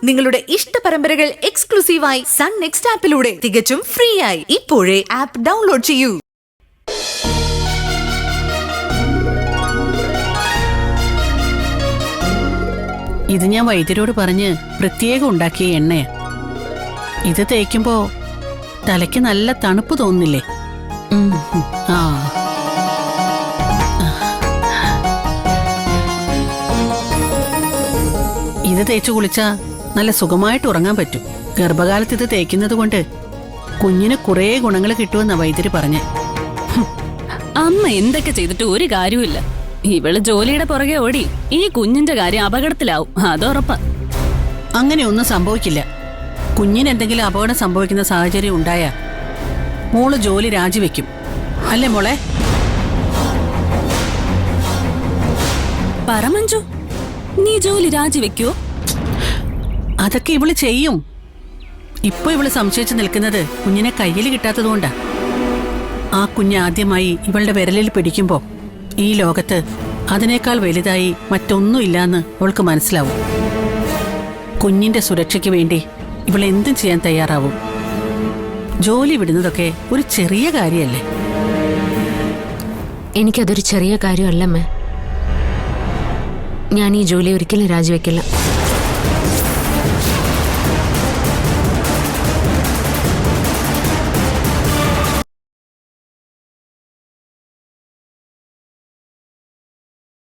നിങ്ങളുടെ ഇഷ്ട പരമ്പരകൾ എക്സ്ക്ലൂസീവായി സൺ നെക്സ്റ്റ് ആപ്പിലൂടെ തികച്ചും ഫ്രീ ആയി ഇപ്പോഴേ ആപ്പ് ഡൗൺലോഡ് ചെയ്യൂ. ഇത് ഞാൻ വൈദ്യരോട് പറഞ്ഞ് പ്രത്യേകം ഉണ്ടാക്കിയ എണ്ണയാ. ഇത് തേക്കുമ്പോ തലയ്ക്ക് നല്ല തണുപ്പ് തോന്നുന്നില്ലേ? ആ ഇത് തേച്ചു കുളിച്ചാ നല്ല സുഖമായിട്ട് ഉറങ്ങാൻ പറ്റും. ഗർഭകാലത്ത് ഇത് തേക്കുന്നത് കൊണ്ട് കുഞ്ഞിന് കുറേ ഗുണങ്ങൾ കിട്ടുമെന്നാ വൈദ്യര് പറഞ്ഞേ. അമ്മ എന്തൊക്കെ ചെയ്തിട്ട് ഒരു കാര്യമില്ല. ഇവള് ജോലിയുടെ പുറകെ ഓടി ഈ കുഞ്ഞിന്റെ കാര്യം അപകടത്തിലാവും, അതുറപ്പാ. അങ്ങനെയൊന്നും സംഭവിക്കില്ല. കുഞ്ഞിന് എന്തെങ്കിലും അപകടം സംഭവിക്കുന്ന സാഹചര്യം ഉണ്ടായാ മോള് ജോലി രാജിവെക്കും, അല്ലേ മോളെ? പറമഞ്ജു, നീ ജോലി രാജിവെക്കോ? അതൊക്കെ ഇവള് ചെയ്യും. ഇപ്പൊ ഇവള് സംശയിച്ചു നിൽക്കുന്നത് കുഞ്ഞിനെ കയ്യിൽ കിട്ടാത്തതുകൊണ്ടാ. ആ കുഞ്ഞ് ആദ്യമായി ഇവളുടെ വിരലിൽ പിടിക്കുമ്പോ ഈ ലോകത്ത് അതിനേക്കാൾ വലുതായി മറ്റൊന്നുമില്ലാന്ന് അവൾക്ക് മനസ്സിലാവും. കുഞ്ഞിന്റെ സുരക്ഷയ്ക്ക് വേണ്ടി ഇവൾ എന്തും ചെയ്യാൻ തയ്യാറാവും. ജോലി വിടുന്നതൊക്കെ ഒരു ചെറിയ കാര്യമല്ലേ? എനിക്കതൊരു ചെറിയ കാര്യമല്ലമ്മേ. ഞാൻ ഈ ജോലി ഒരിക്കലും രാജിവെക്കില്ല.